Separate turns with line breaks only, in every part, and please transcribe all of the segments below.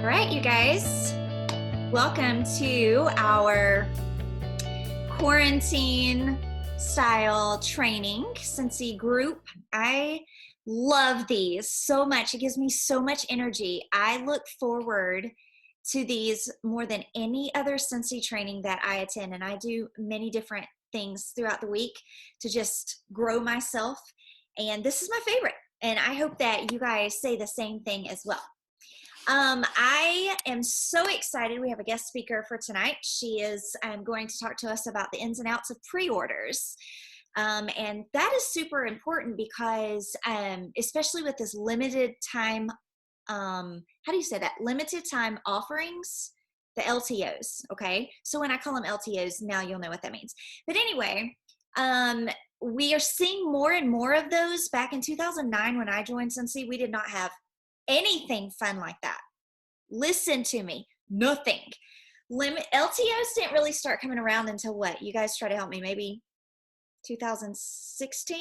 All right, you guys, welcome to our quarantine style training Scentsy group. I love these so much. It gives me so much energy. I look forward to these more than any other Scentsy training that I attend, and I do many different things throughout the week to just grow myself, and this is my favorite, and I hope that you guys say the same thing as well. I am so excited. We have a guest speaker for tonight. She is going to talk to us about the ins and outs of pre-orders. And that is super important because, especially with this limited time, how do you say that? Limited time offerings, the LTOs, okay? So when I call them LTOs, now you'll know what that means. But anyway, we are seeing more and more of those. Back in 2009, when I joined Scentsy, we did not have anything fun like that. Listen to me, nothing. LTOs didn't really start coming around until what? You guys try to help me, maybe 2016?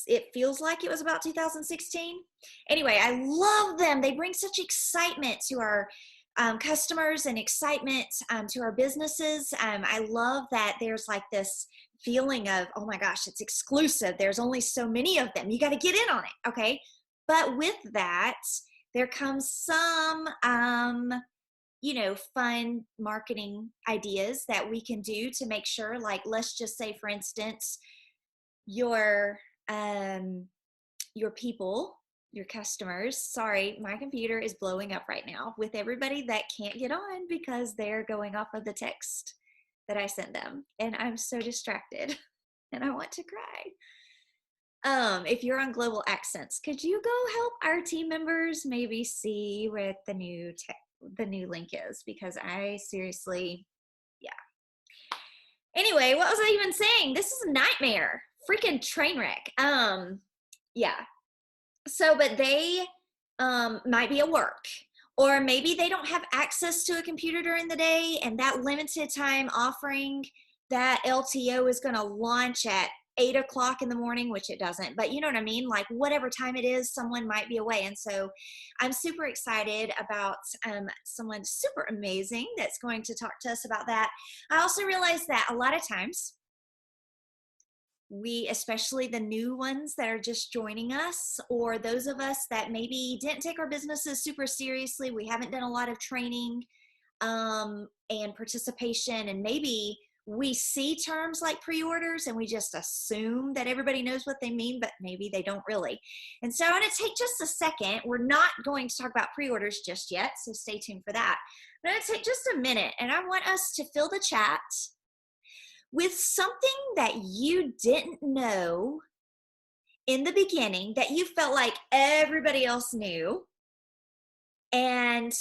It feels like it was about 2016. Anyway, I love them. They bring such excitement to our customers and excitement to our businesses. I love that there's like this feeling of, oh my gosh, it's exclusive. There's only so many of them. You got to get in on it, okay? But with that, there comes some, fun marketing ideas that we can do to make sure, like, let's just say, for instance, your people, your customers, sorry, my computer is blowing up right now with everybody that can't get on because they're going off of the text that I sent them. And I'm so distracted and I want to cry. If you're on Global Accents, could you go help our team members maybe see what the new link is? Because I seriously, yeah. Anyway, what was I even saying? This is a nightmare, freaking train wreck. Yeah. So, but they might be at work, or maybe they don't have access to a computer during the day, and that limited time offering, that LTO is going to launch at 8 o'clock in the morning, which it doesn't, but you know what I mean? Like whatever time it is, someone might be away. And so I'm super excited about someone super amazing that's going to talk to us about that. I also realized that a lot of times we, especially the new ones that are just joining us, or those of us that maybe didn't take our businesses super seriously, we haven't done a lot of training and participation, and maybe we see terms like pre-orders and we just assume that everybody knows what they mean, but maybe they don't really. And so I'm going to take just a second. We're not going to talk about pre-orders just yet, so stay tuned for that. I'm going to take just a minute, and I want us to fill the chat with something that you didn't know in the beginning that you felt like everybody else knew. And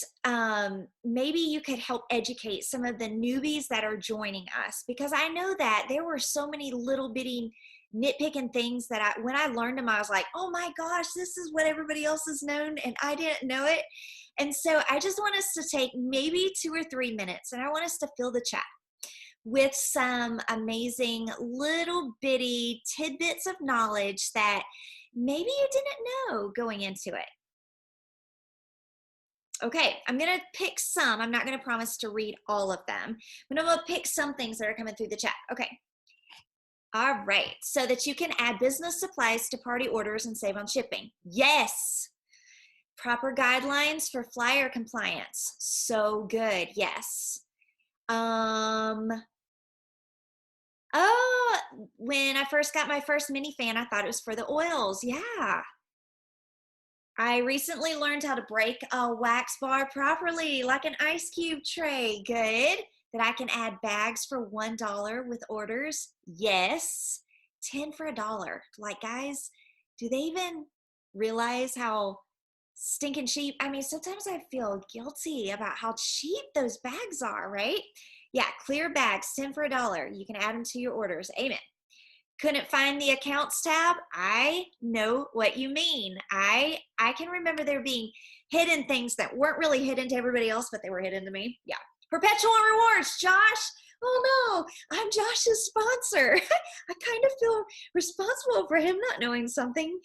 maybe you could help educate some of the newbies that are joining us, because I know that there were so many little bitty nitpicking things that when I learned them, I was like, oh my gosh, this is what everybody else has known and I didn't know it. And so I just want us to take maybe 2 or 3 minutes, and I want us to fill the chat with some amazing little bitty tidbits of knowledge that maybe you didn't know going into it. Okay, I'm going to pick some. I'm not going to promise to read all of them, but I'm going to pick some things that are coming through the chat. Okay. All right. So that you can add business supplies to party orders and save on shipping. Yes. Proper guidelines for flyer compliance. So good. Yes. Oh, when I first got my first mini fan, I thought it was for the oils. Yeah. I recently learned how to break a wax bar properly, like an ice cube tray. Good. That I can add bags for $1 with orders. Yes. 10 for $1. Like, guys, do they even realize how stinking cheap? I mean, sometimes I feel guilty about how cheap those bags are, right? Yeah, clear bags, 10 for $1. You can add them to your orders. Amen. Couldn't find the accounts tab. I know what you mean. I can remember there being hidden things that weren't really hidden to everybody else, but they were hidden to me. Yeah. Perpetual rewards, Josh. Oh no, I'm Josh's sponsor. I kind of feel responsible for him not knowing something.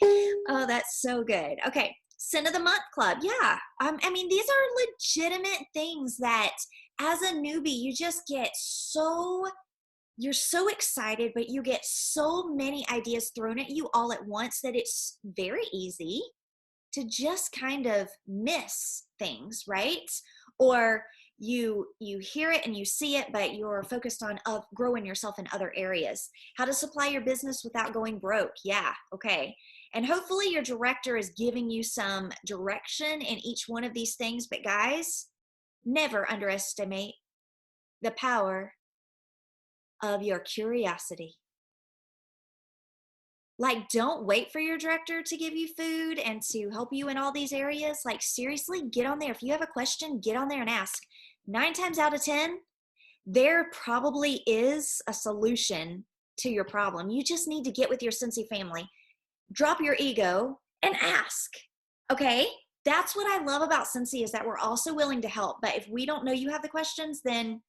Oh, that's so good. Okay. Sin of the Month Club. Yeah. I mean, these are legitimate things that as a newbie, you just get you're so excited, but you get so many ideas thrown at you all at once that it's very easy to just kind of miss things, right? Or you hear it and you see it, but you're focused on growing yourself in other areas. How to supply your business without going broke. Yeah, okay. And hopefully your director is giving you some direction in each one of these things. But guys, never underestimate the power of your curiosity. Like, don't wait for your director to give you food and to help you in all these areas. Like, seriously, get on there. If you have a question, get on there and ask. 9 times out of 10, there probably is a solution to your problem. You just need to get with your Scentsy family, drop your ego, and ask. Okay? That's what I love about Scentsy, is that we're also willing to help. But if we don't know you have the questions, then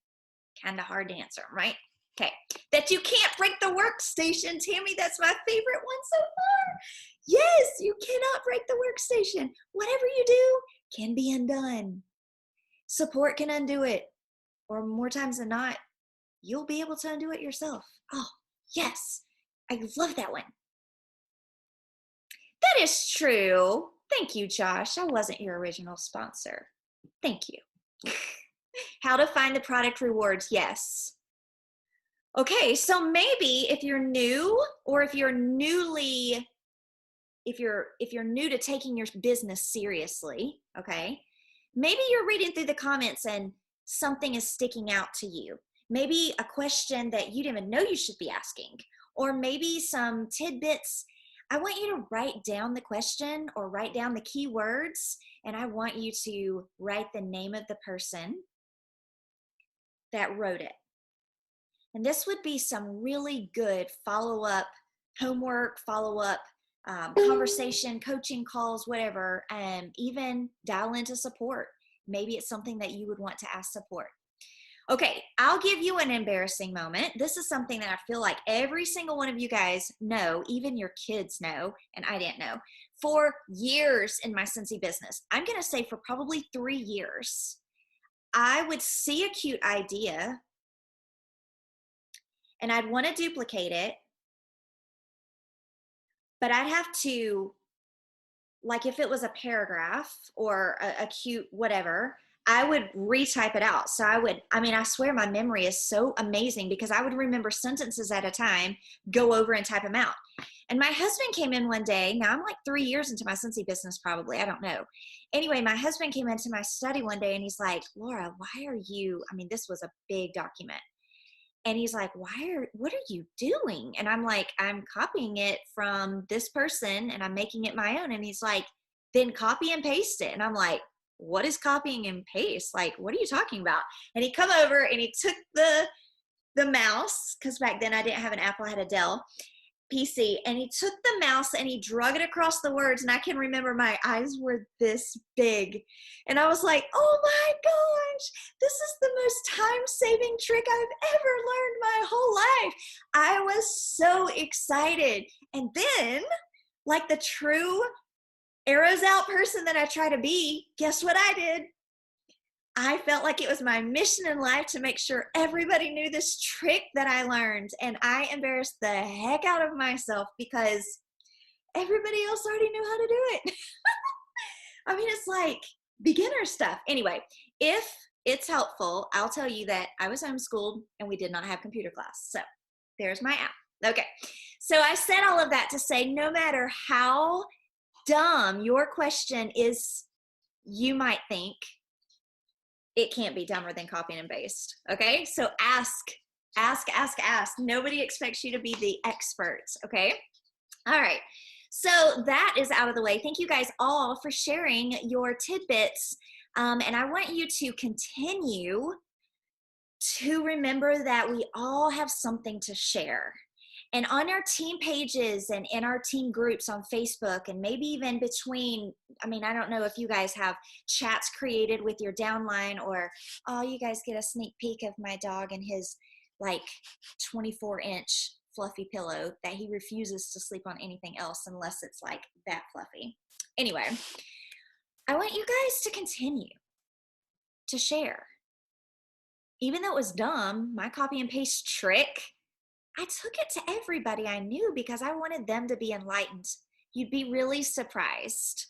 kind of hard to answer, right? Okay, that you can't break the workstation. Tammy, that's my favorite one so far. Yes, you cannot break the workstation. Whatever you do can be undone. Support can undo it. Or more times than not, you'll be able to undo it yourself. Oh, yes. I love that one. That is true. Thank you, Josh. I wasn't your original sponsor. Thank you. How to find the product rewards. Yes. Okay, so maybe if you're new, or if you're new to taking your business seriously, okay, maybe you're reading through the comments and something is sticking out to you. Maybe a question that you didn't even know you should be asking, or maybe some tidbits. I want you to write down the question or write down the keywords, and I want you to write the name of the person that wrote it. And this would be some really good follow-up homework, follow-up conversation, coaching calls, whatever, and even dial into support. Maybe it's something that you would want to ask support. Okay, I'll give you an embarrassing moment. This is something that I feel like every single one of you guys know, even your kids know, and I didn't know. For years in my Scentsy business, I'm going to say for probably 3 years, I would see a cute idea and I'd want to duplicate it, but I'd have to, like if it was a paragraph or a cute whatever, I would retype it out. So I swear my memory is so amazing, because I would remember sentences at a time, go over and type them out. And my husband came in one day. Now I'm like 3 years into my Scentsy business, probably. I don't know. Anyway, my husband came into my study one day and he's like, Laura, why are you, this was a big document. And he's like, what are you doing? And I'm like, I'm copying it from this person and I'm making it my own. And he's like, then copy and paste it. And I'm like, what is copying and paste? Like, what are you talking about? And he come over and he took the mouse, because back then I didn't have an Apple, I had a Dell PC, and he took the mouse and he drug it across the words. And I can remember my eyes were this big. And I was like, oh my gosh, this is the most time-saving trick I've ever learned my whole life. I was so excited. And then, like the true arrows out person that I try to be, guess what I did? I felt like it was my mission in life to make sure everybody knew this trick that I learned. And I embarrassed the heck out of myself because everybody else already knew how to do it. It's like beginner stuff. Anyway, if it's helpful, I'll tell you that I was homeschooled and we did not have computer class. So there's my app. Okay. So I said all of that to say, no matter how dumb your question is, you might think, it can't be dumber than copying and paste. Okay. So ask. Nobody expects you to be the experts. Okay. All right. So that is out of the way. Thank you guys all for sharing your tidbits. And I want you to continue to remember that we all have something to share. And on our team pages and in our team groups on Facebook, and maybe even between, I don't know if you guys have chats created with your downline, or, oh, you guys get a sneak peek of my dog and his like 24-inch fluffy pillow that he refuses to sleep on anything else unless it's like that fluffy. Anyway, I want you guys to continue to share. Even though it was dumb, my copy and paste trick, I took it to everybody I knew because I wanted them to be enlightened. You'd be really surprised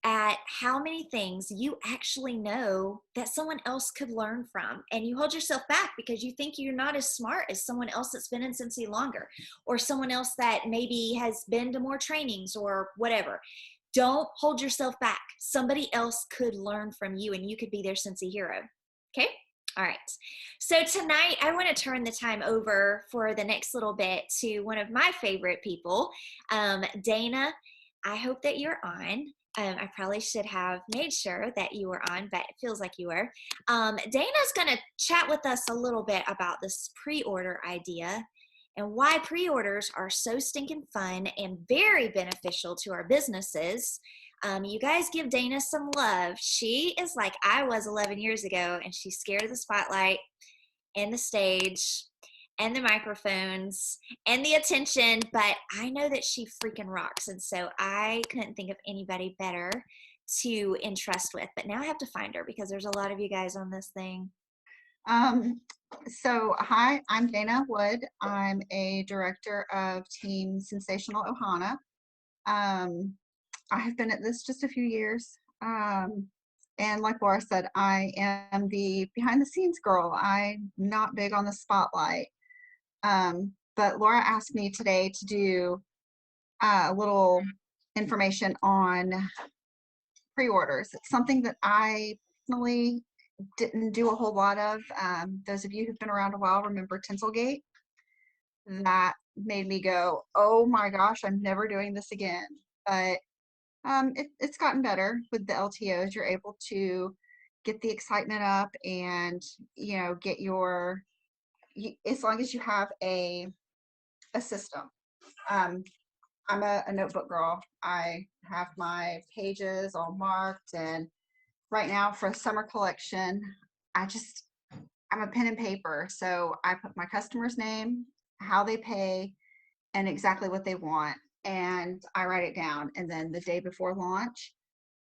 at how many things you actually know that someone else could learn from. And you hold yourself back because you think you're not as smart as someone else that's been in Cincy longer, or someone else that maybe has been to more trainings or whatever. Don't hold yourself back. Somebody else could learn from you and you could be their Cincy hero. Okay? All right. So tonight I want to turn the time over for the next little bit to one of my favorite people, Dana. I hope that you're on. I probably should have made sure that you were on, but it feels like you were. Dana's going to chat with us a little bit about this pre-order idea and why pre-orders are so stinking fun and very beneficial to our businesses. You guys give Dana some love. She is like I was 11 years ago, and she's scared of the spotlight and the stage and the microphones and the attention, but I know that she freaking rocks. And so I couldn't think of anybody better to entrust with, but now I have to find her because there's a lot of you guys on this thing.
So hi, I'm Dana Wood. I'm a director of Team Sensational Ohana. I have been at this just a few years. And like Laura said, I am the behind the scenes girl. I'm not big on the spotlight. But Laura asked me today to do a little information on pre-orders. It's something that I personally didn't do a whole lot of. Those of you who've been around a while remember Tinselgate. That made me go, oh my gosh, I'm never doing this again. But it's gotten better with the LTOs. You're able to get the excitement up and, get as long as you have a system. I'm a notebook girl. I have my pages all marked, and right now for a summer collection, I'm a pen and paper. So I put my customer's name, how they pay, and exactly what they want. And I write it down. And then the day before launch,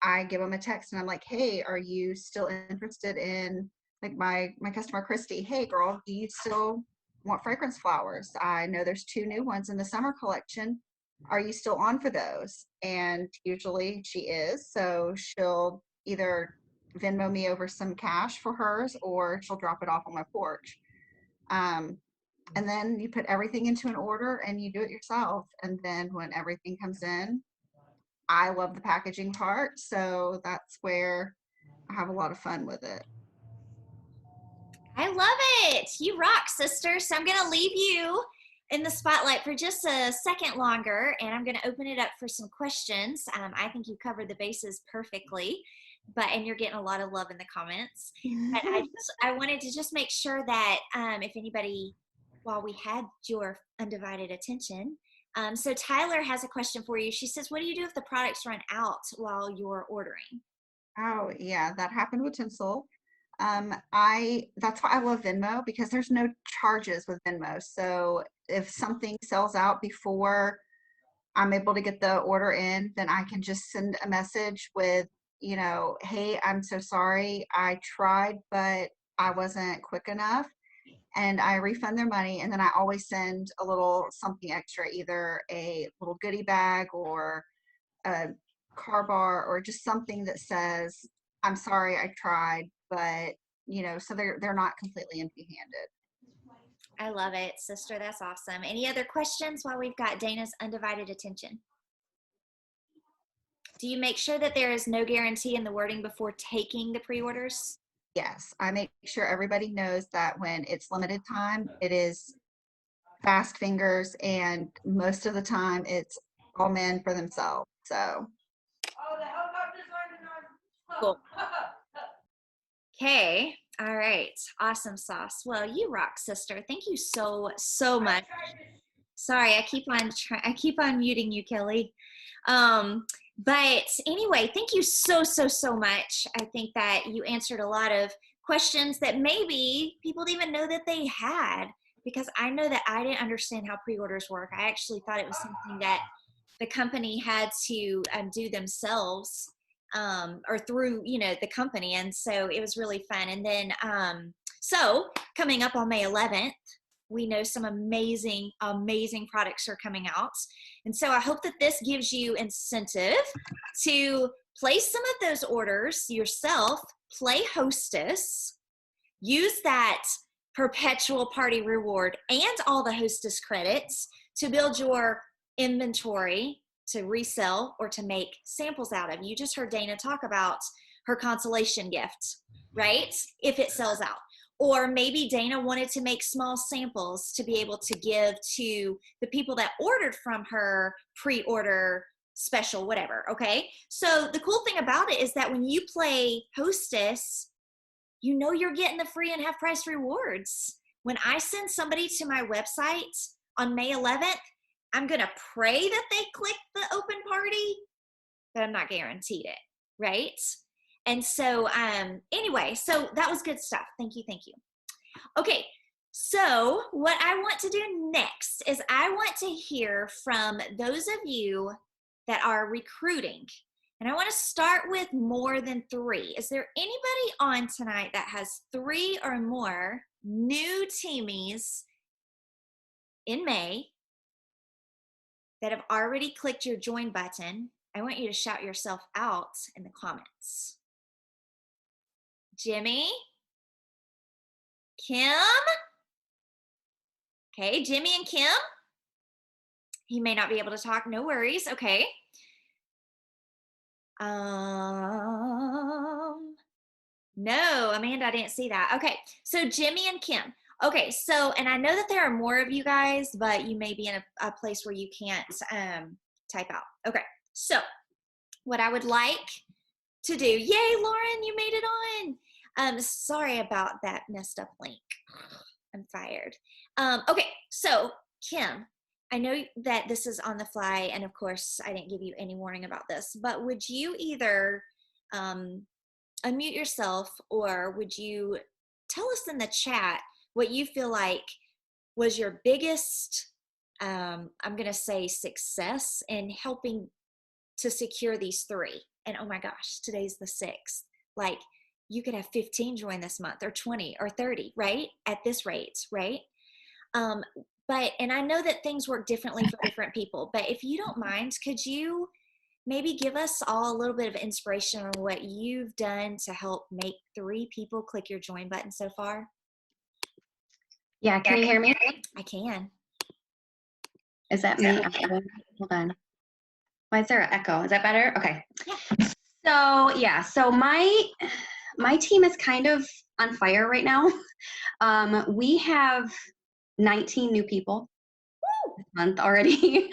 I give them a text and I'm like, hey, are you still interested in, like, my customer, Christy? Hey girl, do you still want fragrance flowers? I know there's 2 new ones in the summer collection. Are you still on for those? And usually she is. So she'll either Venmo me over some cash for hers, or she'll drop it off on my porch. And then you put everything into an order and you do it yourself. And then when everything comes in, I love the packaging part. So that's where I have a lot of fun with it.
I love it. You rock, sister. So I'm going to leave you in the spotlight for just a second longer, and I'm going to open it up for some questions. I think you covered the bases perfectly, and you're getting a lot of love in the comments. But I wanted to just make sure that if anybody, while we had your undivided attention, so Tyler has a question for you. She says, what do you do if the products run out while you're ordering?
Oh yeah, that happened with Tinsel. That's why I love Venmo, because there's no charges with Venmo. So if something sells out before I'm able to get the order in, then I can just send a message with, hey, I'm so sorry. I tried, but I wasn't quick enough. And I refund their money. And then I always send a little something extra, either a little goodie bag or a car bar, or just something that says, I'm sorry, I tried, but so they're not completely empty-handed.
I love it, sister. That's awesome. Any other questions while we've got Dana's undivided attention? Do you make sure that there is no guarantee in the wording before taking the pre-orders?
Yes, I make sure everybody knows that when it's limited time, it is fast fingers, and most of the time it's all men for themselves. So
cool. Okay. All right. Awesome sauce. Well, you rock, sister. Thank you so much. Sorry, I keep on muting you, Kelly. But anyway, thank you so much. I think that you answered a lot of questions that maybe people didn't even know that they had, because I know that I didn't understand how pre-orders work. I actually thought it was something that the company had to do themselves. or through, the company. And so it was really fun. And then, so coming up on May 11th, we know some amazing, amazing products are coming out. And so I hope that this gives you incentive to place some of those orders yourself, play hostess, use that perpetual party reward and all the hostess credits to build your inventory to resell or to make samples out of. You just heard Dana talk about her consolation gift, right? If it sells out. Or maybe Dana wanted to make small samples to be able to give to the people that ordered from her pre-order special, whatever, okay? So the cool thing about it is that when you play hostess, you're getting the free and half price rewards. When I send somebody to my website on May 11th, I'm going to pray that they click the open party, but I'm not guaranteed it, right? And so anyway, so that was good stuff. Thank you. Okay, so what I want to do next is I want to hear from those of you that are recruiting. And I want to start with more than 3. Is there anybody on tonight that has 3 or more new teamies in May that have already clicked your join button? I want you to shout yourself out in the comments. Jimmy? Kim? Okay, Jimmy and Kim? He may not be able to talk, no worries, okay. No, Amanda, I didn't see that. Okay, so Jimmy and Kim. Okay, so, and I know that there are more of you guys, but you may be in a place where you can't type out. Okay, so what I would like to do, yay, Lauren, you made it on. Sorry about that messed up link. I'm fired. Okay, so Kim, I know that this is on the fly, and of course, I didn't give you any warning about this, but would you either unmute yourself, or would you tell us in the chat what you feel like was your biggest, I'm going to say, success in helping to secure these 3? And oh my gosh, today's the 6th. Like, you could have 15 join this month, or 20 or 30, right? At this rate, right? But, and I know that things work differently for different people, but if you don't mind, could you maybe give us all a little bit of inspiration on what you've done to help make 3 people click your join button so far?
Yeah, can you hear me?
I can.
Is that me? Hold on. Why is there an echo? Is that better? Okay.
Yeah.
So my team is kind of on fire right now. We have 19 new people this month already.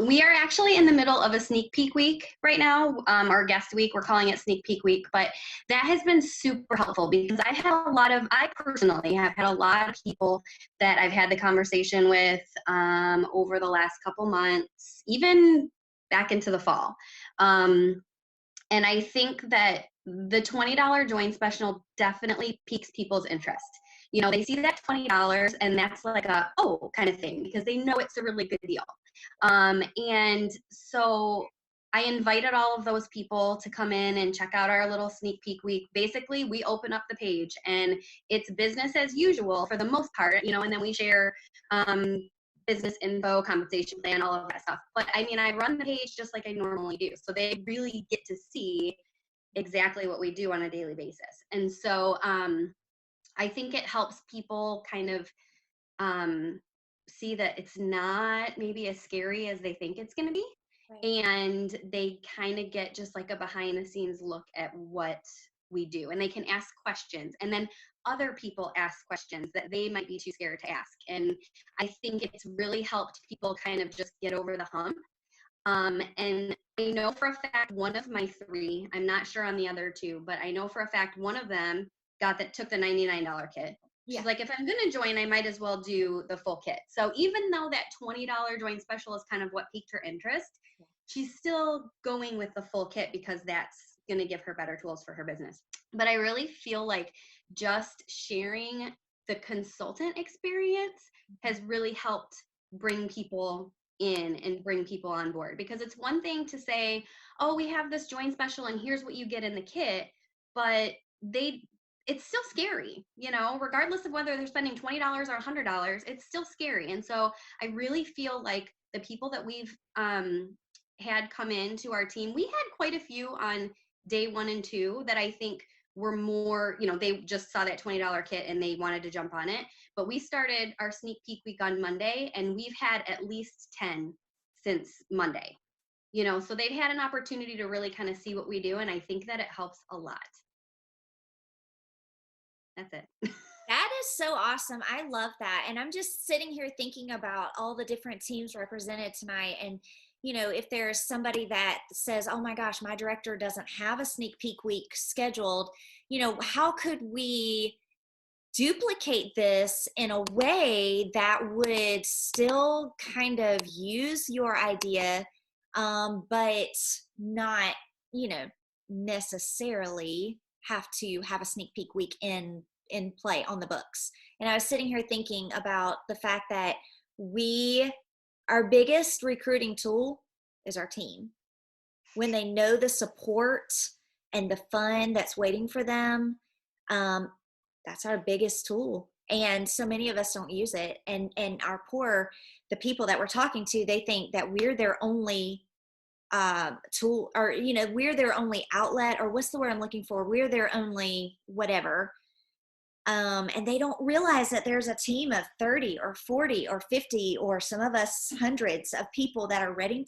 We are actually in the middle of a sneak peek week right now, our guest week. We're calling it sneak peek week, but that has been super helpful because I personally have had a lot of people that I've had the conversation with over the last couple months, even back into the fall. And I think that the $20 join special definitely piques people's interest. They see that $20 and that's like a, oh, kind of thing, because they know it's a really good deal. And so I invited all of those people to come in and check out our little sneak peek week. Basically, we open up the page and it's business as usual for the most part, and then we share business info, compensation plan, all of that stuff. But I run the page just like I normally do. So they really get to see exactly what we do on a daily basis. And so I think it helps people kind of see that it's not maybe as scary as they think it's going to be. Right. And they kind of get just like a behind the scenes look at what we do, and they can ask questions, and then other people ask questions that they might be too scared to ask. And I think it's really helped people kind of just get over the hump. And I know for a fact one of my 3, I'm not sure on the other 2, but I know for a fact one of them took the $99 kit. Yeah. She's like, if I'm going to join, I might as well do the full kit. So even though that $20 join special is kind of what piqued her interest, she's still going with the full kit because that's going to give her better tools for her business. But I really feel like just sharing the consultant experience has really helped bring people in and bring people on board, because it's one thing to say, oh, we have this join special and here's what you get in the kit, but it's still scary, regardless of whether they're spending $20 or $100, it's still scary. And so I really feel like the people that we've had come into our team, we had quite a few on day 1 and 2 that I think were more, they just saw that $20 kit and they wanted to jump on it. But we started our sneak peek week on Monday, and we've had at least 10 since Monday, so they've had an opportunity to really kind of see what we do. And I think that it helps a lot. That's it.
That is so awesome. I love that. And I'm just sitting here thinking about all the different teams represented tonight. And, if there's somebody that says, oh my gosh, my director doesn't have a sneak peek week scheduled, how could we duplicate this in a way that would still kind of use your idea, but not, necessarily have to have a sneak peek week in play on the books. And I was sitting here thinking about the fact that our biggest recruiting tool is our team. When they know the support and the fun that's waiting for them, that's our biggest tool. And so many of us don't use it. And the people that we're talking to, they think that we're their only tool, or, we're their only outlet, or what's the word I'm looking for? We're their only whatever. And they don't realize that there's a team of 30 or 40 or 50, or some of us hundreds of people that are ready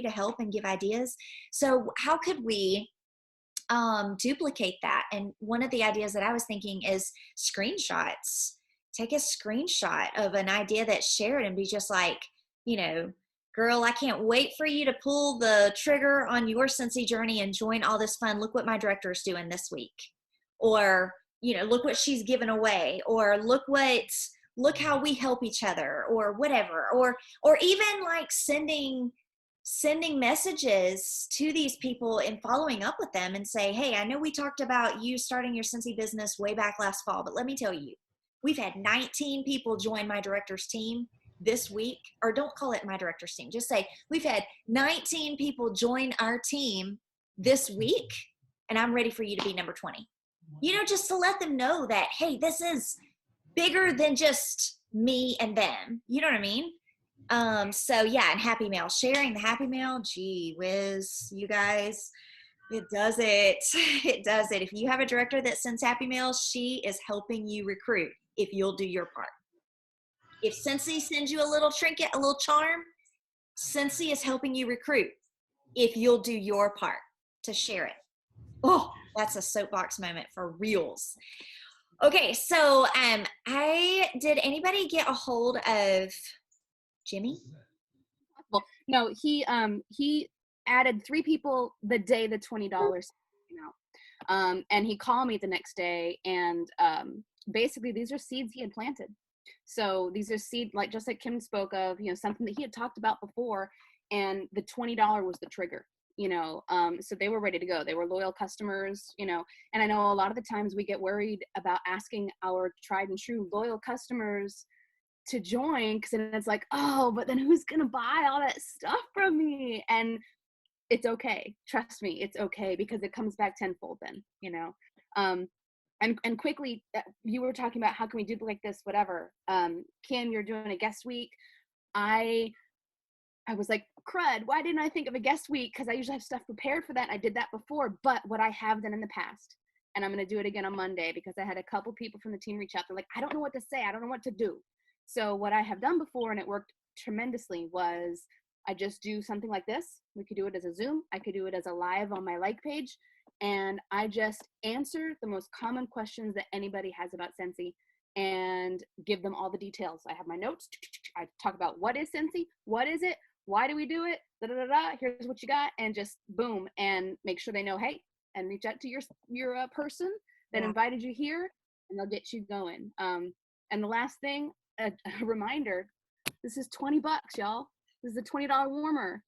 to help and give ideas. So how could we duplicate that? And one of the ideas that I was thinking is screenshots. Take a screenshot of an idea that's shared and be just like, girl, I can't wait for you to pull the trigger on your Scentsy journey and join all this fun. Look what my director's doing this week. Or, look what she's given away, or look how we help each other, or whatever. Or even like sending messages to these people and following up with them and say, hey, I know we talked about you starting your Scentsy business way back last fall, but let me tell you, we've had 19 people join my director's team this week. Or don't call it my director's team, just say we've had 19 people join our team this week, and I'm ready for you to be number 20. Just to let them know that, hey, this is bigger than just me and them. You know what I mean? So yeah, and Happy Mail, sharing the Happy Mail, gee whiz, you guys, it does it. It does it. If you have a director that sends Happy Mail, she is helping you recruit if you'll do your part. If Scentsy sends you a little trinket, a little charm, Scentsy is helping you recruit if you'll do your part to share it. Oh, that's a soapbox moment for reals. Okay, so did anybody get a hold of Jimmy?
Well, no, he added 3 people the day the $20 came out. And he called me the next day, and basically these are seeds he had planted. So these are seed, just like Kim spoke of, something that he had talked about before, and the $20 was the trigger. So they were ready to go. They were loyal customers, and I know a lot of the times we get worried about asking our tried and true loyal customers to join, because then it's like, oh, but then who's going to buy all that stuff from me? And it's okay. Trust me, it's okay, because it comes back tenfold then, And quickly, you were talking about how can we duplicate this, whatever. Kim, you're doing a guest week. I was like, crud, why didn't I think of a guest week? Because I usually have stuff prepared for that. I did that before. But what I have done in the past, and I'm going to do it again on Monday, because I had a couple people from the team reach out. They're like, I don't know what to say. I don't know what to do. So what I have done before, and it worked tremendously, was I just do something like this. We could do it as a Zoom. I could do it as a live on my like page. And I just answer the most common questions that anybody has about Scentsy and give them all the details. I have my notes. I talk about what is Scentsy, what is it, why do we do it, here's what you got, and just boom, and make sure they know, hey, and reach out to your person that invited you here, and they'll get you going. And the last thing, a reminder, this is $20, y'all. This is a $20 warmer.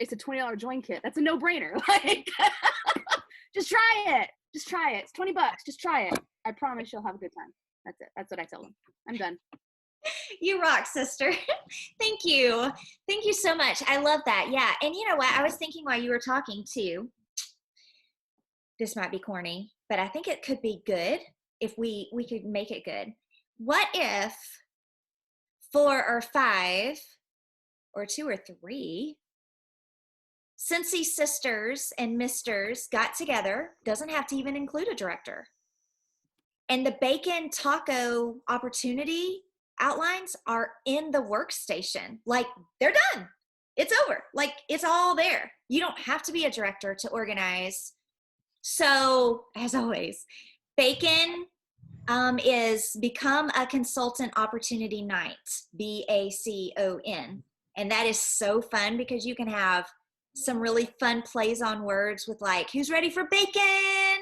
It's a $20 join kit. That's a no-brainer. Just try it. Just try it. It's $20. Just try it. I promise you'll have a good time. That's it. That's what I tell them. I'm done.
You rock, sister. Thank you. Thank you so much. I love that. Yeah. And you know what? I was thinking while you were talking too, this might be corny, but I think it could be good if we could make it good. What if 4 or 5 or 2 or 3 Cincy sisters and misters got together, doesn't have to even include a director, and the bacon taco opportunity outlines are in the workstation? Like, they're done. It's over. Like, it's all there. You don't have to be a director to organize. So, as always, bacon is Become a Consultant Opportunity Night, BACON. And that is so fun because you can have some really fun plays on words with, like, who's ready for bacon?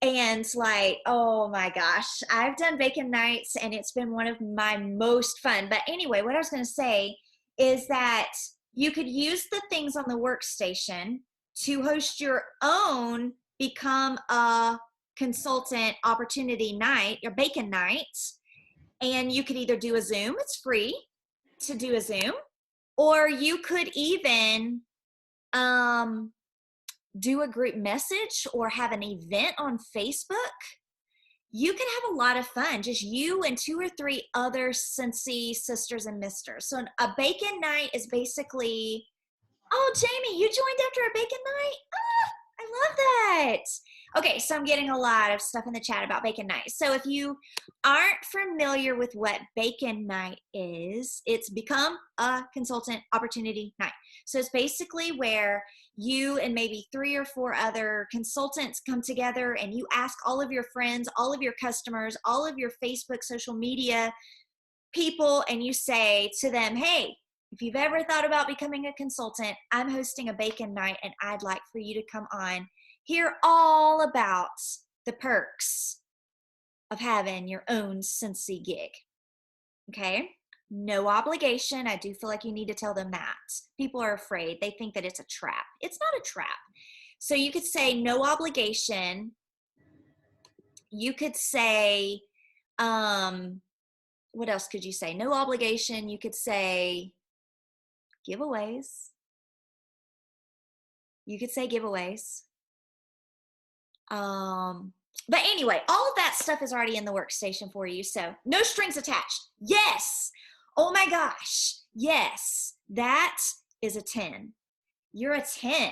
And like, oh my gosh, I've done bacon nights and it's been one of my most fun. But anyway, what I was going to say is that you could use the things on the workstation to host your own Become a Consultant Opportunity Night, your bacon night. And you could either do a Zoom, it's free to do a Zoom, or you could even do a group message or have an event on Facebook. You can have a lot of fun, just you and 2 or 3 other Cincy sisters and misters. So a bacon night is basically, oh, Jamie, you joined after a bacon night? Ah, I love that. Okay, so I'm getting a lot of stuff in the chat about bacon night. So if you aren't familiar with what bacon night is, it's Become a Consultant Opportunity Night. So it's basically where you and maybe 3 or 4 other consultants come together and you ask all of your friends, all of your customers, all of your Facebook, social media people, and you say to them, hey, if you've ever thought about becoming a consultant, I'm hosting a bacon night and I'd like for you to come on, hear all about the perks of having your own Cincy gig. Okay? No obligation. I do feel like you need to tell them that. People are afraid. They think that it's a trap. It's not a trap. So you could say no obligation. You could say, what else could you say? No obligation. You could say giveaways. You could say giveaways. But anyway, all of that stuff is already in the workstation for you. So no strings attached. Yes. Oh my gosh. Yes. That is a 10. You're a 10.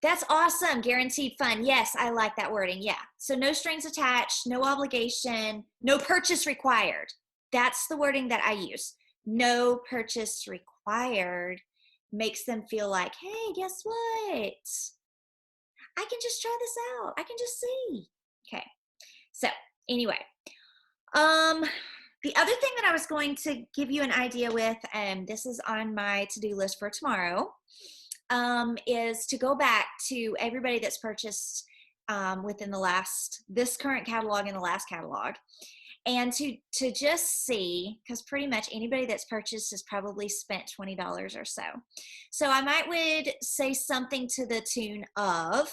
That's awesome. Guaranteed fun. Yes, I like that wording. Yeah. So no strings attached, no obligation, no purchase required. That's the wording that I use. No purchase required makes them feel like, hey, guess what? I can just try this out. I can just see. Okay. So anyway, the other thing that I was going to give you an idea with, and this is on my to-do list for tomorrow, is to go back to everybody that's purchased within this current catalog and the last catalog, and to just see, because pretty much anybody that's purchased has probably spent $20 or so. So I would say something to the tune of,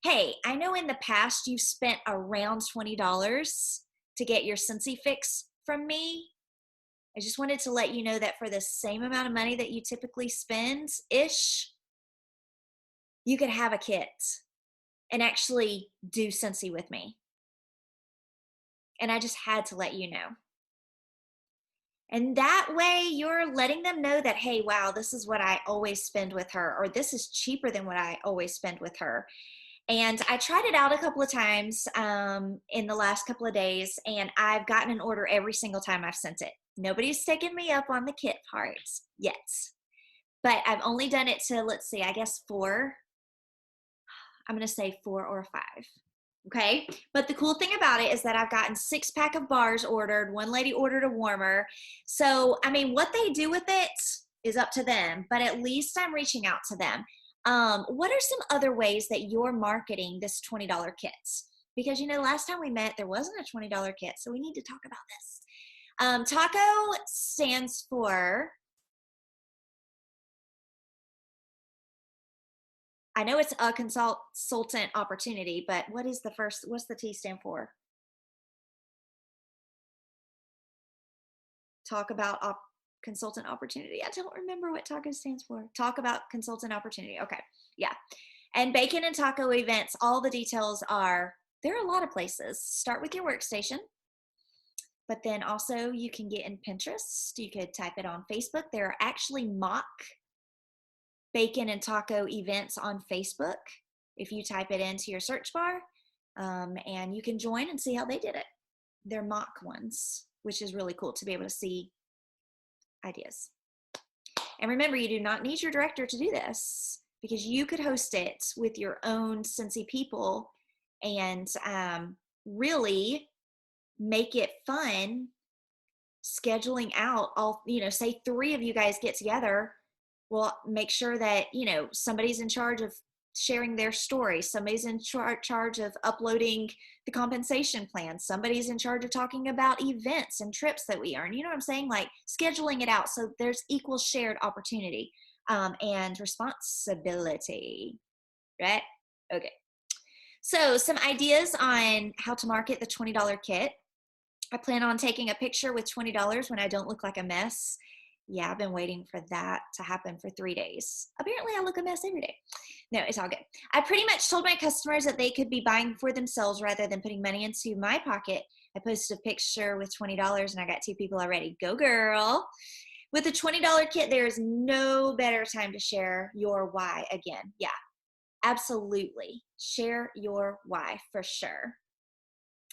hey, I know in the past you've spent around $20 to get your Cincy fix from me. I just wanted to let you know that for the same amount of money that you typically spend-ish, you could have a kit and actually do Cincy with me. And I just had to let you know. And that way you're letting them know that, hey, wow, this is what I always spend with her, or this is cheaper than what I always spend with her. And I tried it out a couple of times in the last couple of days, and I've gotten an order every single time I've sent it. Nobody's taken me up on the kit part yet. But I've only done it to, let's see, I guess 4. I'm going to say 4 or 5. Okay. But the cool thing about it is that I've gotten 6-pack of bars ordered. One lady ordered a warmer. So, I mean, what they do with it is up to them, but at least I'm reaching out to them. What are some other ways that you're marketing this $20 kits? Because, you know, last time we met, there wasn't a $20 kit. So we need to talk about this. TACO stands for, I know it's a consultant opportunity, but what's the T stand for? Talk about consultant opportunity. I don't remember what TACO stands for. Talk about consultant opportunity. Okay. Yeah. And Bacon and Taco events, all the details are, there are a lot of places. Start with your workstation, but then also you can get in Pinterest. You could type it on Facebook. There are actually mock Bacon and Taco events on Facebook if you type it into your search bar, and you can join and see how they did it. They're mock ones, which is really cool to be able to see ideas. And remember, you do not need your director to do this, because you could host it with your own Scentsy people and really make it fun, scheduling out all, say 3 of you guys get together. Well, make sure that, somebody's in charge of sharing their story. Somebody's in charge of uploading the compensation plan. Somebody's in charge of talking about events and trips that we earn. You know what I'm saying? Like scheduling it out so there's equal shared opportunity and responsibility, right? Okay. So some ideas on how to market the $20 kit. I plan on taking a picture with $20 when I don't look like a mess. Yeah, I've been waiting for that to happen for 3 days. Apparently I look a mess every day. No, it's all good. I pretty much told my customers that they could be buying for themselves rather than putting money into my pocket. I posted a picture with $20 and I got 2 people already. Go girl. With the $20 kit, there is no better time to share your why again. Yeah, absolutely. Share your why for sure.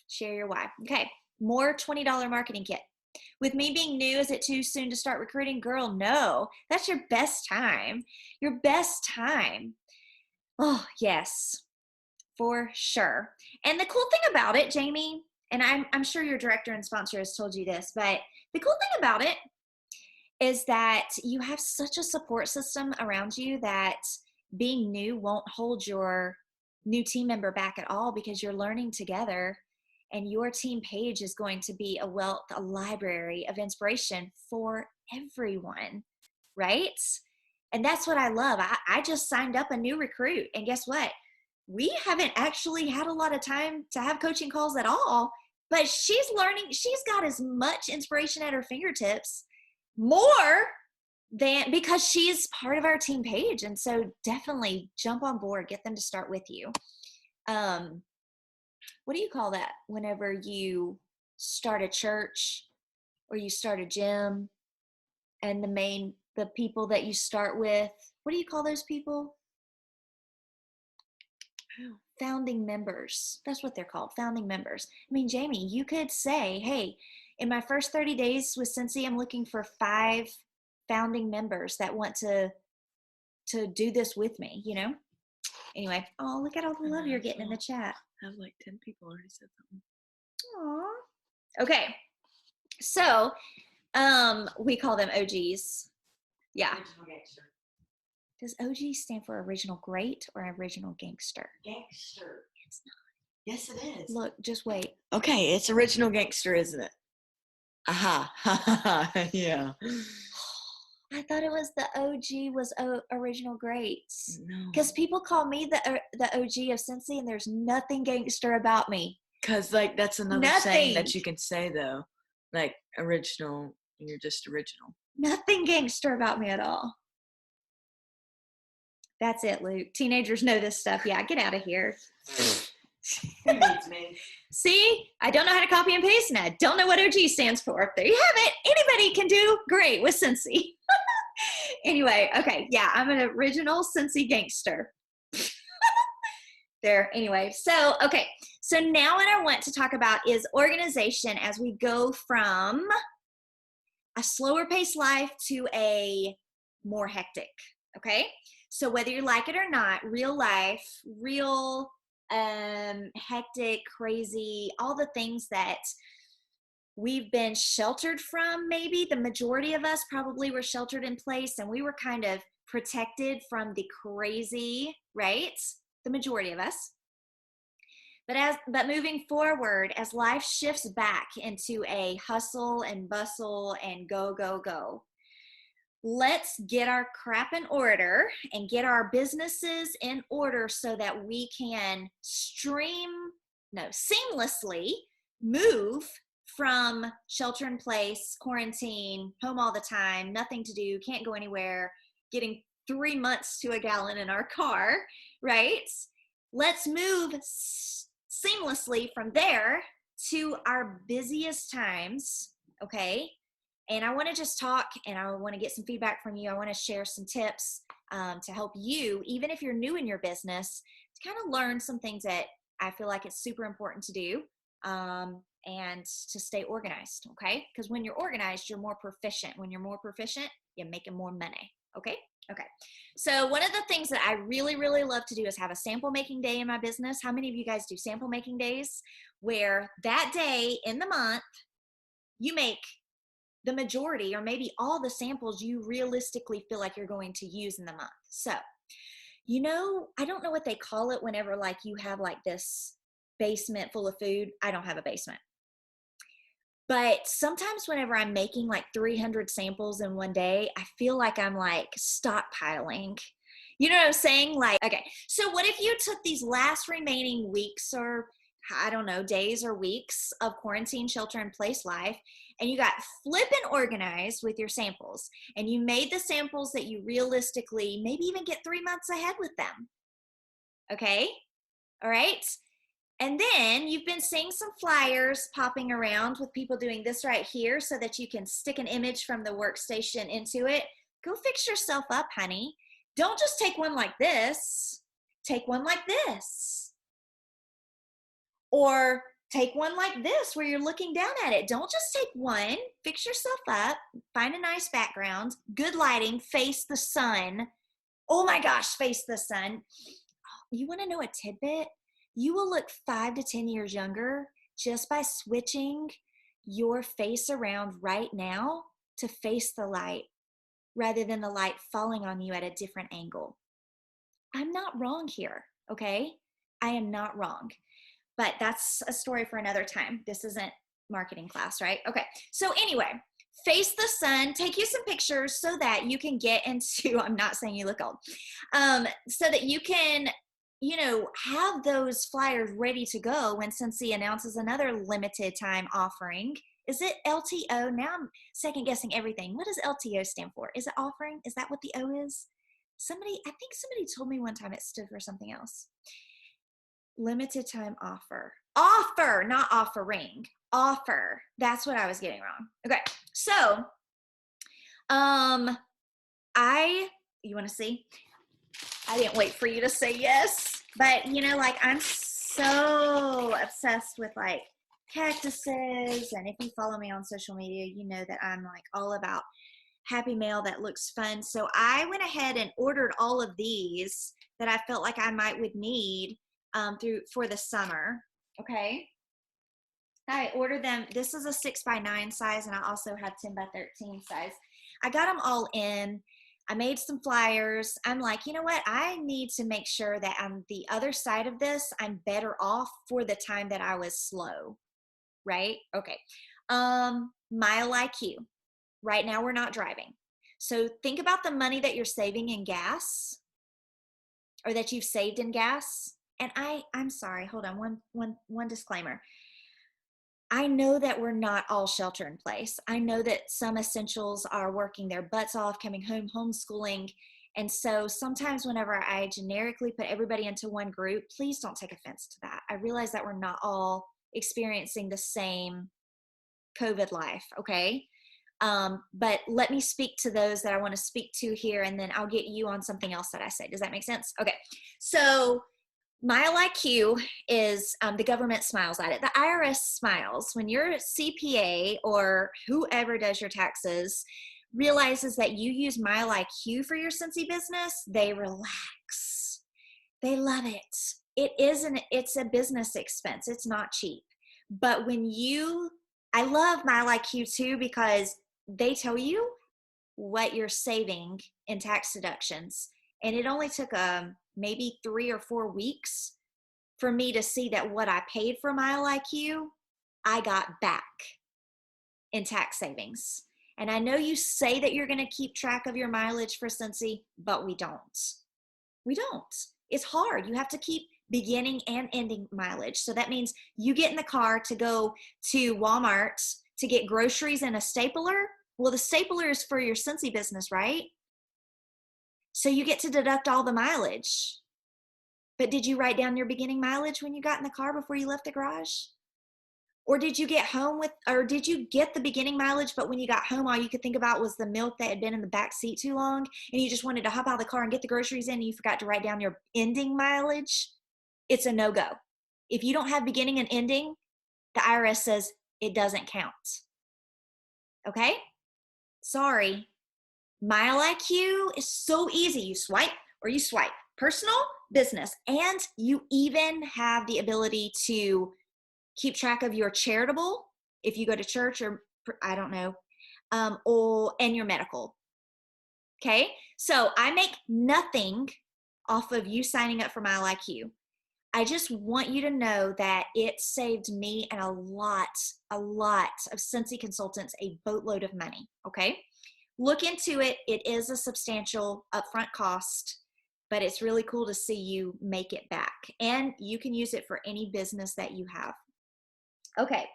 Share your why. Okay, more $20 marketing kit. With me being new, is it too soon to start recruiting? Girl, no. That's your best time. Your best time. Oh, yes, for sure. And the cool thing about it, Jamie, and I'm sure your director and sponsor has told you this, but the cool thing about it is that you have such a support system around you that being new won't hold your new team member back at all, because you're learning together. And your team page is going to be a library of inspiration for everyone, right? And that's what I love. I just signed up a new recruit, and guess what? We haven't actually had a lot of time to have coaching calls at all, but she's learning. She's got as much inspiration at her fingertips, more than, because she's part of our team page. And so definitely jump on board, get them to start with you. What do you call that whenever you start a church or you start a gym and the people that you start with, what do you call those people? Founding members. That's what they're called, founding members. I mean, Jamie, you could say, hey, in my first 30 days with Scentsy, I'm looking for 5 founding members that want to do this with me, Anyway, oh, look at all the love you're getting in the chat.
I have like 10 people already said something.
Aww. Okay. So, we call them OGs. Yeah. Does OG stand for original great or original gangster?
Gangster.
It's not.
Yes, it is.
Look, just wait.
Okay, it's original gangster, isn't it? Aha. Yeah.
I thought it was the OG was original greats.
No.
Because people call me the OG of Scentsy, and there's nothing gangster about me.
Because, like, that's another
Nothing.
saying that you can say, though. Like, original, you're just original.
Nothing gangster about me at all. That's it, Luke. Teenagers know this stuff. Yeah, get out of here.
Who needs me?
See, I don't know how to copy and paste, and I don't know what OG stands for. There you have it. Anybody can do great with Scentsy. Anyway, okay, yeah, I'm an original Scentsy gangster. There, anyway. So, okay, so now what I want to talk about is organization as we go from a slower paced life to a more hectic, okay? So whether you like it or not, real life, real hectic, crazy, all the things that we've been sheltered from, maybe the majority of us probably were sheltered in place and we were kind of protected from the crazy, right? The majority of us. But moving forward, as life shifts back into a hustle and bustle and go, go, go, let's get our crap in order and get our businesses in order so that we can seamlessly move from shelter in place, quarantine, home all the time, nothing to do, can't go anywhere, getting 3 months to a gallon in our car, right? Let's move seamlessly from there to our busiest times, okay? And I want to just talk, and I want to get some feedback from you. I want to share some tips to help you, even if you're new in your business, to kind of learn some things that I feel like it's super important to do, and to stay organized, okay? Because when you're organized, you're more proficient. When you're more proficient, you're making more money, okay? Okay. So one of the things that I really, really love to do is have a sample making day in my business. How many of you guys do sample making days where that day in the month, you make the majority or maybe all the samples you realistically feel like you're going to use in the month? So, you know, I don't know what they call it whenever like you have like this basement full of food. I don't have a basement. But sometimes whenever I'm making like 300 samples in one day, I feel like I'm like stockpiling. You know what I'm saying? Like, okay, so what if you took these last remaining weeks or I don't know, days or weeks of quarantine shelter in place life, and you got flippin' organized with your samples, and you made the samples that you realistically maybe even get 3 months ahead with them. Okay? All right? And then you've been seeing some flyers popping around with people doing this right here so that you can stick an image from the workstation into it. Go fix yourself up, honey. Don't just take one like this. Take one like this. Or take one like this where you're looking down at it. Don't just take one. Fix yourself up. Find a nice background. Good lighting. Face the sun. Oh my gosh, face the sun. You want to know a tidbit? You will look 5 to 10 years younger just by switching your face around right now to face the light rather than the light falling on you at a different angle. I'm not wrong here, okay? I am not wrong. But that's a story for another time. This isn't marketing class, right? Okay, so anyway, face the sun, take you some pictures so that you can get into, I'm not saying you look old, so that you can, you know, have those flyers ready to go when Scentsy announces another limited time offering. Is it LTO? Now I'm second guessing everything. What does LTO stand for? Is it offering? Is that what the O is? I think somebody told me one time it stood for something else. Limited time offer. Offer, not offering. Offer. That's what I was getting wrong. Okay, so, you want to see? I didn't wait for you to say yes, but you know, like I'm so obsessed with like cactuses, and if you follow me on social media, you know that I'm like all about happy mail that looks fun. So I went ahead and ordered all of these that I felt like I would need for the summer. Okay, I ordered them. This is a 6x9 size, and I also have 10x13 size. I got them all in. I made some flyers. I'm like, you know what? I need to make sure that on the other side of this, I'm better off for the time that I was slow, right? Okay. Mile IQ. Right now, we're not driving. So think about the money that you're saving in gas, or that you've saved in gas. And I'm sorry, hold on, one disclaimer. I know that we're not all shelter in place. I know that some essentials are working their butts off, coming home, homeschooling. And so sometimes whenever I generically put everybody into one group, please don't take offense to that. I realize that we're not all experiencing the same COVID life, okay? But let me speak to those that I want to speak to here, and then I'll get you on something else that I say. Does that make sense? Okay, so Mile IQ is, the government smiles at it. The IRS smiles. When your CPA or whoever does your taxes realizes that you use Mile IQ for your Scentsy business, they relax. They love it. It's a business expense. It's not cheap. But I love Mile IQ too, because they tell you what you're saving in tax deductions. And it only took maybe 3 or 4 weeks for me to see that what I paid for Mile IQ, I got back in tax savings. And I know you say that you're going to keep track of your mileage for Scentsy, but we don't. We don't. It's hard. You have to keep beginning and ending mileage. So that means you get in the car to go to Walmart to get groceries and a stapler. Well, the stapler is for your Scentsy business, right? So you get to deduct all the mileage. But did you write down your beginning mileage when you got in the car before you left the garage? Or did you get home or did you get the beginning mileage, but when you got home, all you could think about was the milk that had been in the back seat too long, and you just wanted to hop out of the car and get the groceries in, and you forgot to write down your ending mileage? It's a no-go. If you don't have beginning and ending, the IRS says it doesn't count. Okay? Sorry. Mile IQ is so easy. You swipe or you swipe. Personal, business, and you even have the ability to keep track of your charitable, if you go to church or I don't know, and your medical. Okay, so I make nothing off of you signing up for Mile IQ. I just want you to know that it saved me and a lot of Scentsy consultants a boatload of money. Okay, look into it. It is a substantial upfront cost, but it's really cool to see you make it back, and you can use it for any business that you have. Okay.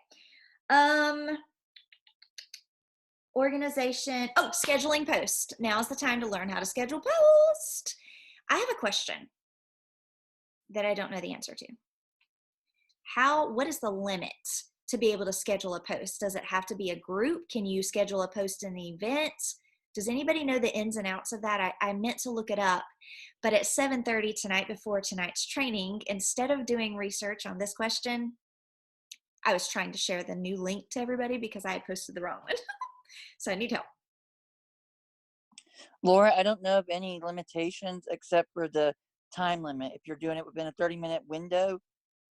Organization. Oh, scheduling post. Now's the time to learn how to schedule post. I have a question that I don't know the answer to. What is the limit to be able to schedule a post? Does it have to be a group? Can you schedule a post in the event? Does anybody know the ins and outs of that? I meant to look it up, but at 7:30 tonight before tonight's training, instead of doing research on this question, I was trying to share the new link to everybody because I had posted the wrong one. So I need help.
Laura, I don't know of any limitations except for the time limit. If you're doing it within a 30-minute window,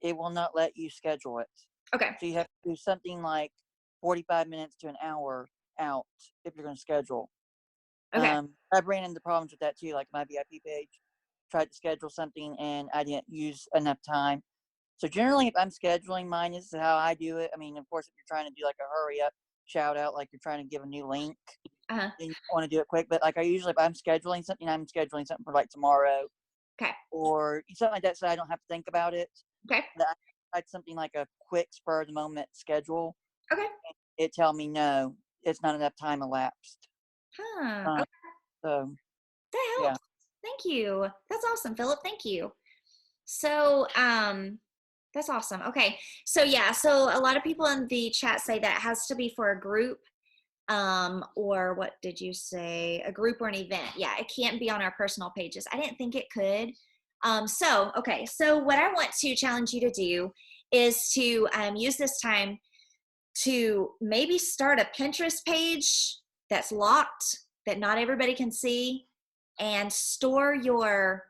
it will not let you schedule it.
Okay.
So you have to do something like 45 minutes to an hour out if you're going to schedule.
Okay.
I've ran into problems with that too. Like my VIP page, tried to schedule something and I didn't use enough time. So generally, if I'm scheduling mine, this is how I do it. I mean, of course, if you're trying to do like a hurry up shout out, like you're trying to give a new link, then you want to do it quick. But like if I'm scheduling something, I'm scheduling something for like tomorrow.
Okay.
Or something like that, so I don't have to think about it.
Okay.
I'd something like a quick spur of the moment schedule.
Okay.
It tell me no, it's not enough time elapsed.
Okay.
So
that helps. Yeah. Thank you. That's awesome, Philip. Thank you. So that's awesome. Okay. So yeah, so a lot of people in the chat say that it has to be for a group, or what did you say? A group or an event. Yeah, it can't be on our personal pages. I didn't think it could. Okay. So what I want to challenge you to do is to use this time to maybe start a Pinterest page that's locked, that not everybody can see, and store your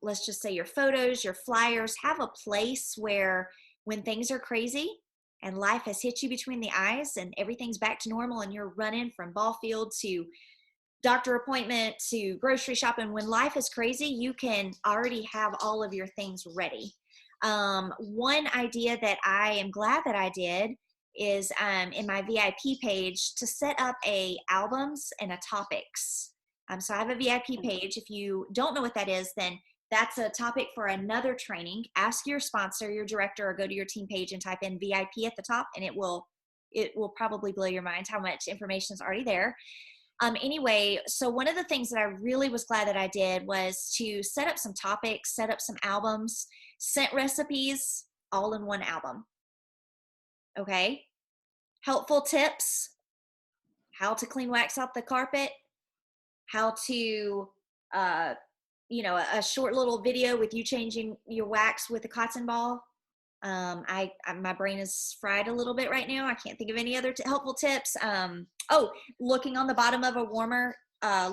let's just say your photos, your flyers. Have a place where when things are crazy and life has hit you between the eyes and everything's back to normal and you're running from ball field to doctor appointment to grocery shopping, when life is crazy, you can already have all of your things ready. One idea that I am glad that I did is in my VIP page to set up albums and a topics. So I have a VIP page. If you don't know what that is, then that's a topic for another training. Ask your sponsor, your director, or go to your team page and type in VIP at the top, and it will probably blow your mind how much information is already there. Anyway, so one of the things that I really was glad that I did was to set up some topics, set up some albums, scent recipes, all in one album. Okay. Helpful tips, how to clean wax off the carpet, how to, a short little video with you changing your wax with a cotton ball. My brain is fried a little bit right now. I can't think of any other helpful tips. Looking on the bottom of a warmer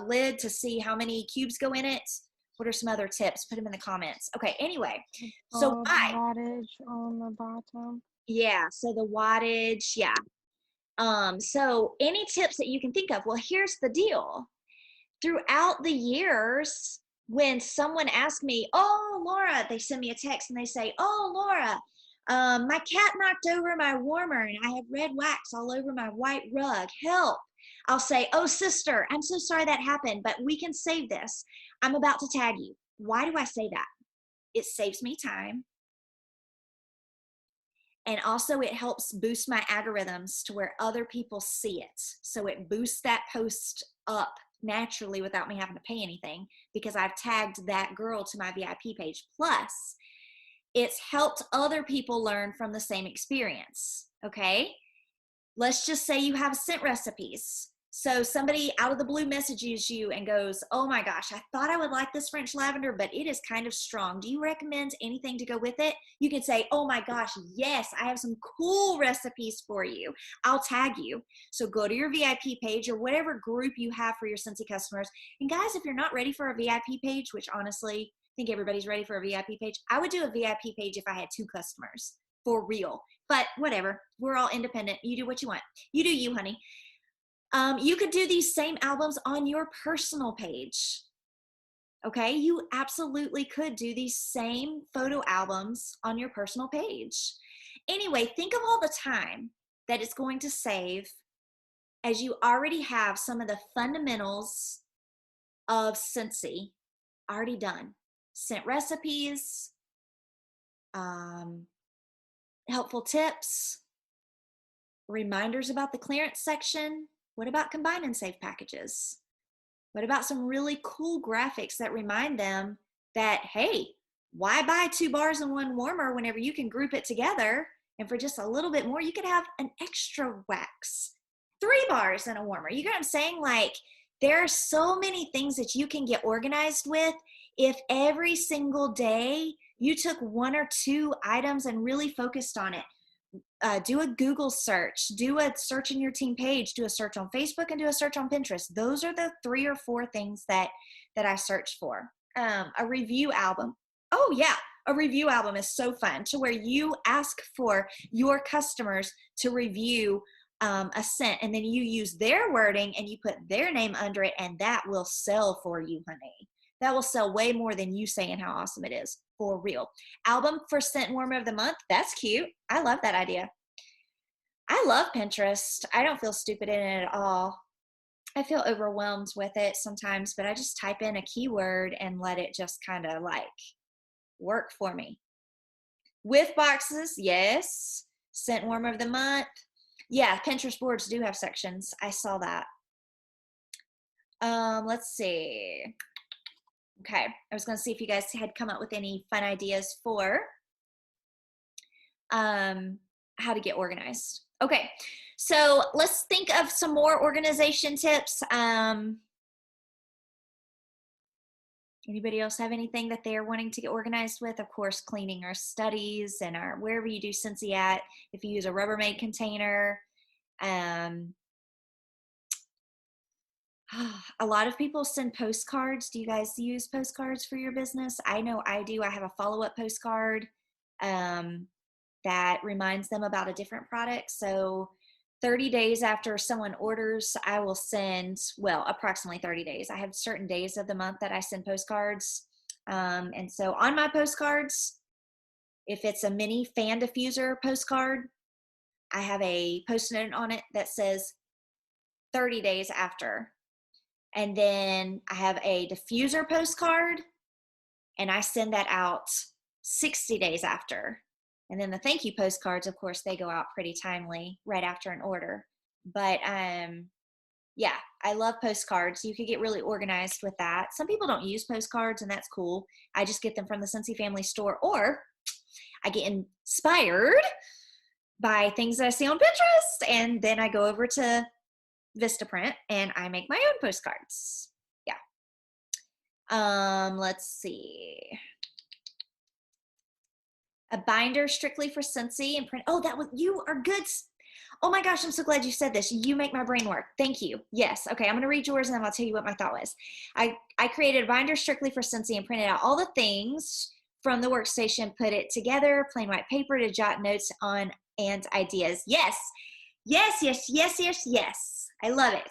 lid to see how many cubes go in it. What are some other tips? Put them in the comments. Okay, anyway. So
wattage on the bottom.
Yeah, so the wattage, yeah. So any tips that you can think of? Well, here's the deal. Throughout the years, when someone asks me, oh, Laura, they send me a text and they say, oh, Laura, my cat knocked over my warmer and I have red wax all over my white rug. Help. I'll say, oh, sister, I'm so sorry that happened, but we can save this. I'm about to tag you. Why do I say that? it saves me time. And also it helps boost my algorithms to where other people see it. So it boosts that post up naturally without me having to pay anything because I've tagged that girl to my VIP page. Plus, it's helped other people learn from the same experience, okay? Let's just say you have scent recipes. So somebody out of the blue messages you and goes, oh my gosh, I thought I would like this French lavender, but it is kind of strong. Do you recommend anything to go with it? You can say, oh my gosh, yes, I have some cool recipes for you. I'll tag you. So go to your VIP page or whatever group you have for your Scentsy customers. And guys, if you're not ready for a VIP page, which honestly, I think everybody's ready for a VIP page. I would do a VIP page if I had 2 customers, for real. But whatever, we're all independent. You do what you want. You do you, honey. You could do these same albums on your personal page. Okay, you absolutely could do these same photo albums on your personal page. Anyway, think of all the time that it's going to save as you already have some of the fundamentals of Scentsy already done. Scent recipes, helpful tips, reminders about the clearance section. What about combine and save packages? What about some really cool graphics that remind them that, hey, why buy 2 bars and 1 warmer whenever you can group it together? And for just a little bit more, you could have an extra wax, 3 bars and a warmer. You get what I'm saying? Like, there are so many things that you can get organized with if every single day you took 1 or 2 items and really focused on it. Do a Google search, do a search in your team page, do a search on Facebook, and do a search on Pinterest. Those are the 3 or 4 things that I search for. A review album. Oh yeah, a review album is so fun, to where you ask for your customers to review a scent, and then you use their wording and you put their name under it, and that will sell for you, honey. That will sell way more than you saying how awesome it is, for real. Album for scent warmer of the month. That's cute. I love that idea. I love Pinterest. I don't feel stupid in it at all. I feel overwhelmed with it sometimes, but I just type in a keyword and let it just kind of like work for me. With boxes, yes. Scent warmer of the month. Yeah, Pinterest boards do have sections. I saw that. Let's see. Okay, I was going to see if you guys had come up with any fun ideas for how to get organized. Okay, so let's think of some more organization tips. Anybody else have anything that they're wanting to get organized with? Of course, cleaning our studies and our wherever you do Scentsy at. If you use a Rubbermaid container. A lot of people send postcards. Do you guys use postcards for your business? I know I do. I have a follow-up postcard that reminds them about a different product. So 30 days after someone orders, I will send, well, approximately 30 days. I have certain days of the month that I send postcards. And so on my postcards, if it's a mini fan diffuser postcard, I have a post-it on it that says 30 days after. And then I have a diffuser postcard, and I send that out 60 days after. And then the thank you postcards, of course, they go out pretty timely right after an order. But yeah, I love postcards. You could get really organized with that. Some people don't use postcards, and that's cool. I just get them from the Scentsy Family store, or I get inspired by things that I see on Pinterest, and then I go over to Vistaprint and I make my own postcards. Yeah. Let's see. A binder strictly for Scentsy and print. Oh, that was, you are good. Oh my gosh, I'm so glad you said this. You make my brain work. Thank you. Yes. Okay, I'm going to read yours and then I'll tell you what my thought was. I created a binder strictly for Scentsy and printed out all the things from the workstation, put it together, plain white paper to jot notes on and ideas. Yes. Yes, yes, yes, yes, yes. I love it.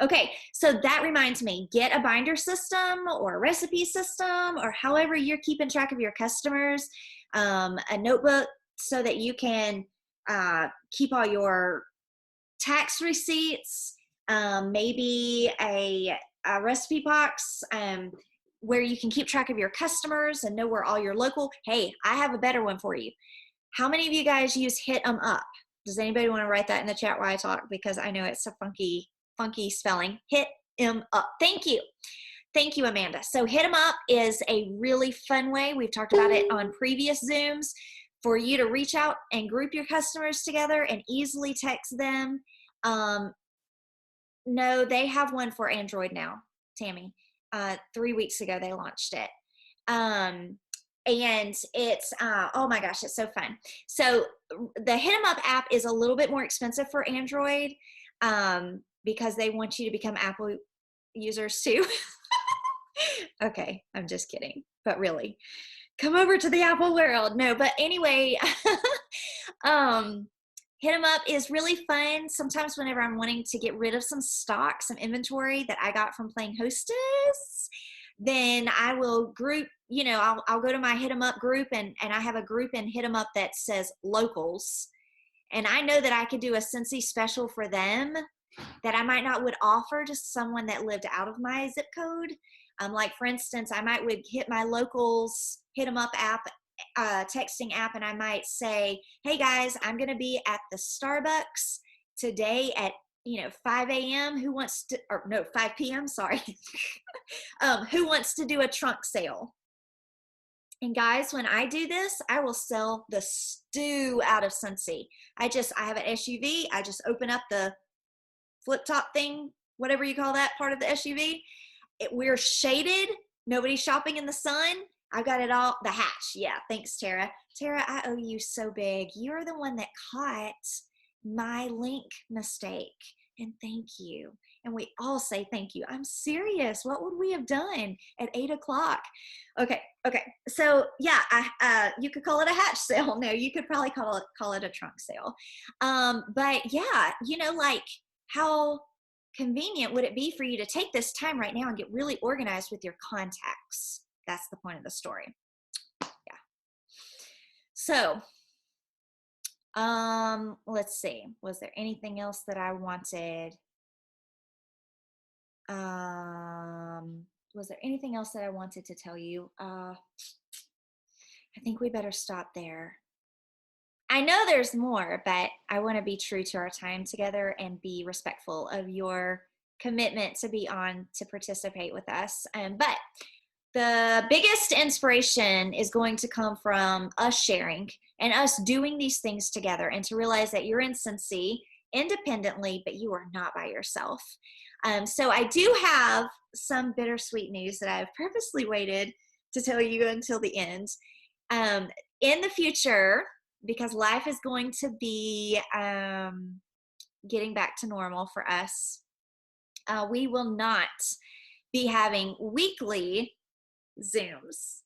Okay, so that reminds me, get a binder system or a recipe system or however you're keeping track of your customers, a notebook so that you can keep all your tax receipts, maybe a recipe box. where you can keep track of your customers and know where all your local, hey, I have a better one for you. How many of you guys use Hit 'em Up? Does anybody want to write that in the chat while I talk? Because I know it's a funky spelling. Hit 'em Up. Thank you. Thank you, Amanda. So Hit 'em Up is a really fun way. We've talked about it on previous Zooms for you to reach out and group your customers together and easily text them. No, they have one for Android now, Tammy. 3 weeks ago, they launched it. And it's, oh my gosh, it's so fun. So the Hit 'em Up app is a little bit more expensive for Android because they want you to become Apple users too. Okay, I'm just kidding, but really, come over to the Apple world. No, but anyway, Hit 'em Up is really fun. Sometimes whenever I'm wanting to get rid of some stock, some inventory that I got from playing Hostess, then I will group, I'll go to my Hit 'em Up group and I have a group in Hit 'em Up that says locals. And I know that I could do a Cincy special for them that I might not would offer to someone that lived out of my zip code. Like for instance, I would hit my locals Hit 'em Up app, texting app, and I might say, hey guys, I'm going to be at the Starbucks today at 5 a.m. Who wants to, or no, 5 p.m. Sorry. Who wants to do a trunk sale? And guys, when I do this, I will sell the stew out of Cincy. I have an SUV. I just open up the flip top thing, whatever you call that part of the SUV. We're shaded. Nobody's shopping in the sun. I got it all. The hatch. Yeah. Thanks, Tara. Tara, I owe you so big. You're the one that caught my link mistake. And thank you. And we all say thank you. I'm serious. What would we have done at 8 o'clock? Okay. So yeah, you could call it a hatch sale. No, you could probably call it a trunk sale. But yeah, like how convenient would it be for you to take this time right now and get really organized with your contacts? That's the point of the story. Yeah. So, let's see. Was there anything else that I wanted? Was there anything else that I wanted to tell you? I think we better stop there. I know there's more, but I want to be true to our time together and be respectful of your commitment to be on to participate with us. But the biggest inspiration is going to come from us sharing and us doing these things together, and to realize that you're in Cincy independently, but you are not by yourself. So I do have some bittersweet news that I've purposely waited to tell you until the end. In the future, because life is going to be getting back to normal for us, we will not be having weekly Zooms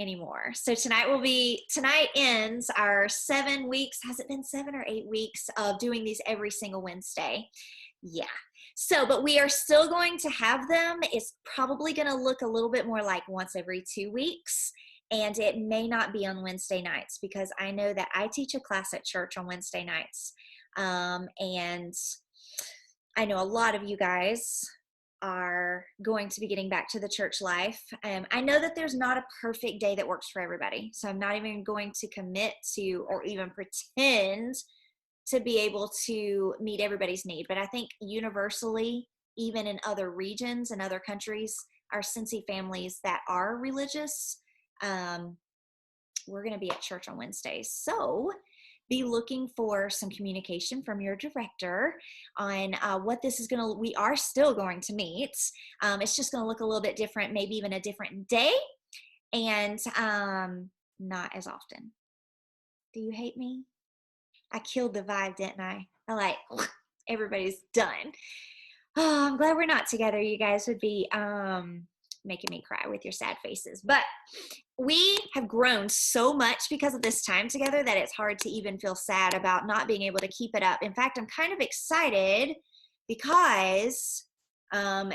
anymore. So tonight ends our 7 weeks. Has it been 7 or 8 weeks of doing these every single Wednesday? Yeah. So, but we are still going to have them. It's probably going to look a little bit more like once every 2 weeks. And it may not be on Wednesday nights, because I know that I teach a class at church on Wednesday nights. And I know a lot of you guys are going to be getting back to the church life. I know that there's not a perfect day that works for everybody. So I'm not even going to commit to or even pretend to be able to meet everybody's need. But I think universally, even in other regions and other countries, our Cincy families that are religious, we're going to be at church on Wednesdays. So be looking for some communication from your director on what this is going to, we are still going to meet. It's just going to look a little bit different, maybe even a different day, and not as often. Do you hate me? I killed the vibe, didn't I? Everybody's done. Oh, I'm glad we're not together. You guys would be making me cry with your sad faces. But we have grown so much because of this time together that it's hard to even feel sad about not being able to keep it up. In fact, I'm kind of excited because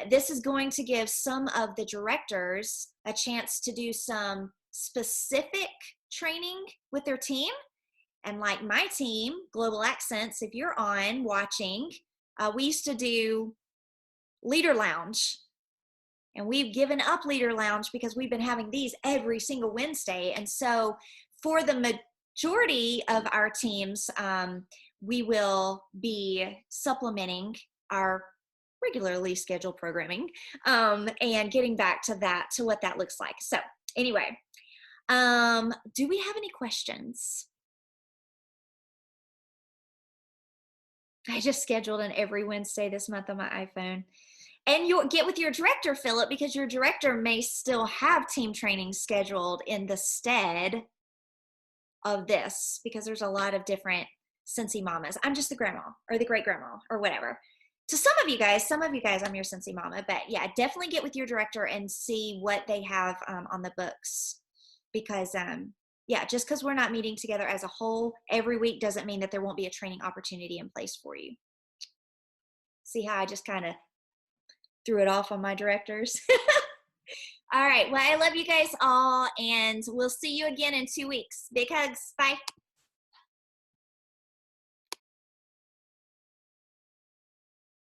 this is going to give some of the directors a chance to do some specific training with their team. And like my team, Global Accents, if you're on watching, we used to do Leader Lounge. And we've given up Leader Lounge because we've been having these every single Wednesday. And so for the majority of our teams, we will be supplementing our regularly scheduled programming and getting back to that, to what that looks like. So anyway, do we have any questions? I just scheduled an every Wednesday this month on my iPhone. And you'll get with your director, Philip, because your director may still have team training scheduled in the stead of this, because there's a lot of different Cincy mamas. I'm just the grandma or the great grandma or whatever. To some of you guys, I'm your Cincy mama. But yeah, definitely get with your director and see what they have on the books. Because yeah, just because we're not meeting together as a whole every week doesn't mean that there won't be a training opportunity in place for you. See how I just kind of threw it off on my directors? All right. Well, I love you guys all, and we'll see you again in 2 weeks. Big hugs. Bye.